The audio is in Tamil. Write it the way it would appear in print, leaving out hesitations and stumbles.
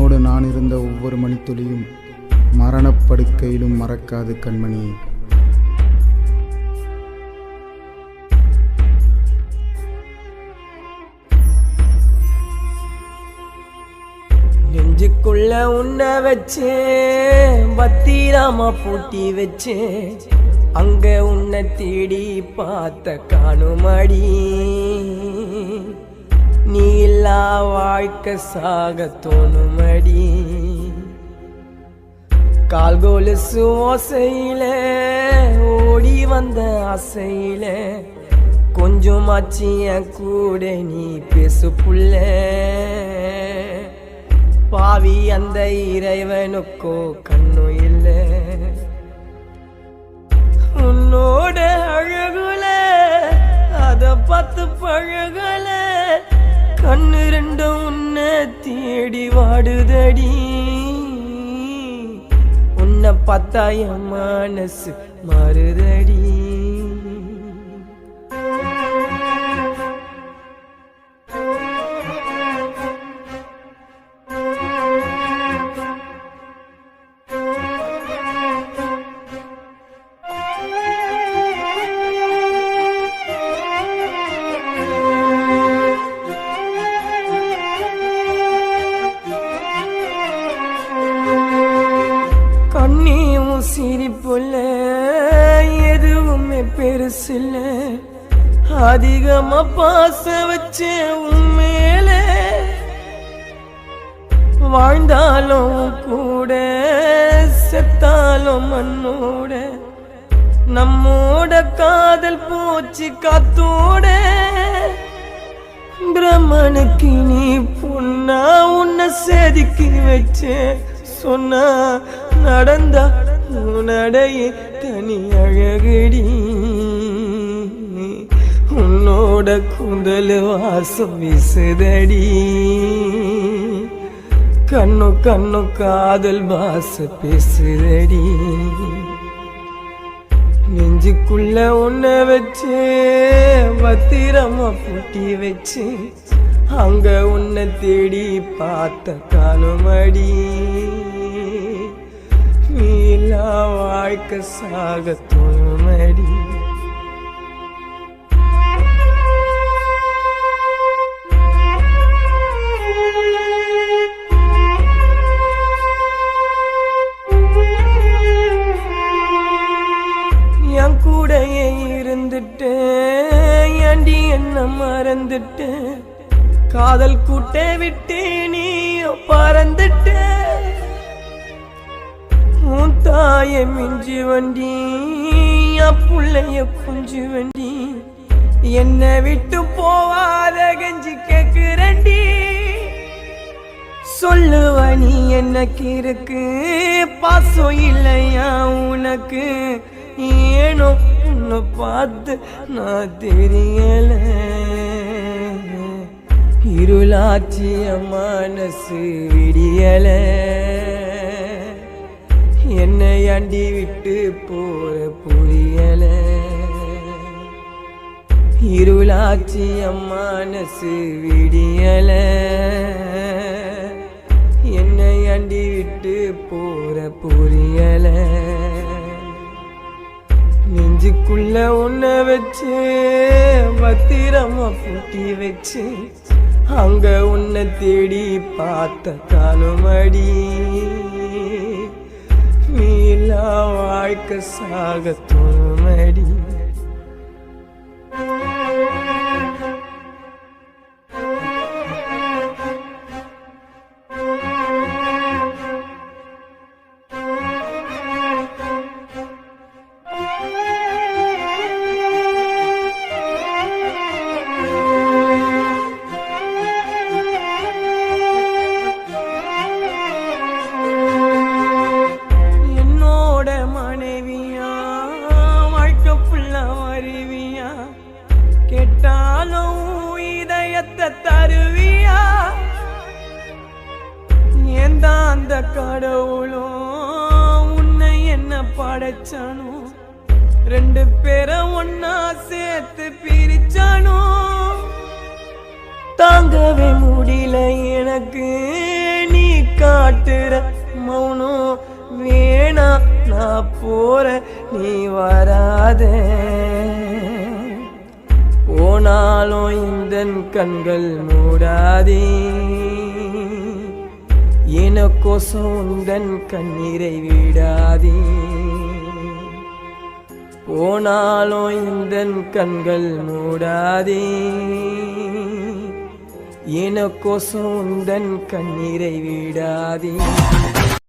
உன்னோடு நான் இருந்த ஒவ்வொரு மணித்துளியும் மரணப்படுக்கையிலும் மறக்காது கண்மணி. நெஞ்சுக்குள்ள உன்னை வச்சே பத்திராமா பூட்டி வச்சே அங்க உன்னை தேடி பார்த்த காணுமடி. நீ இல்லா வாழ்க்கை சாக தோணுமடி. கால் கொலுசு ஓசையில ஓடி வந்த ஆசையில கொஞ்சமாச்சு என் கூட நீ பேசு புள்ள. பாவி அந்த இறைவனுக்கோ கண்ணு இல்லை. உன்னோட அழகுல அத பார்த்து பழகல கண்ணு ரெண்டும் உன்னை தேடி வாடுதடி. உன்னை பார்த்தா என் மனசு மாறுதடி. கண்ணியும் சிரிப்புல எதுவுமே பெருசில்ல. அதிகமா பாச வச்ச உண்மையில வாழ்ந்தாலும் கூட செத்தாலும் மண்ணோட நம்மோட காதல் போச்சு காத்தோட. பிரம்மனுக்கு நீ பொண்ணா உன்னை செதுக்கி வச்ச சொன்னா நடந்தா உன்னடைய தனி அழகடி. உன்னோட கூந்தல் வாசம் வீசுதடி. கண்ணு கண்ணு காதல் பாச பேசுதடி. நெஞ்சுக்குள்ள உன்னை வச்சு பத்திரமா பூட்டி வச்சு அங்க உன்னை தேடி பார்த்த காணுமடி. நீலா வாழ்க்கை சாக தோணுமடி. என் கூடையே இருந்துட்டு ஏண்டி என்ன மறந்துட்டு காதல் கூட்டை விட்டு நீ பறந்துட்ட. உன் தாய மிஞ்சி வண்டி புள்ளைய குஞ்சு வண்டி என்னை விட்டு போவாத கஞ்சி கேக்குறண்டி. சொல்லுவ நீ எனக்கு இருக்கு பாசம் இல்லையா உனக்கு. ஏனோ உன்னை பார்த்து நான் தெரியல. இருளாச்சி மனசு விடியல. என்னை அண்டி விட்டு போற புரியல. இருளாச்சி மனசு விடியல. என்னை அண்டி விட்டு போற புரியல. நெஞ்சுக்குள்ள உன்னை வச்சு பத்திரமா பூட்டி வச்சு அங்க உன்னை தேடி பார்த்த காணுமடி. நீலா வாழ்க்கை சாக தோணுமடி. கேட்டாலும் இதயத்தை தருவியா. எந்த அந்த கடவுளும் உன்னை என்ன படைச்சானோ ரெண்டு பேரை ஒன்னா சேர்த்து பிரிச்சானோ. தாங்கவே முடியல எனக்கு நீ மௌனம் வேணா நான் போற நீ வராதே போனாலும் இந்த கண்கள் மூடாதே எனக்கோசம் உந்தன் கண்ணீரை விடாதே போனாலும் இந்த கண்கள் மூடாதே எனக்கோசம் உந்தன் கண்ணீரை விடாதே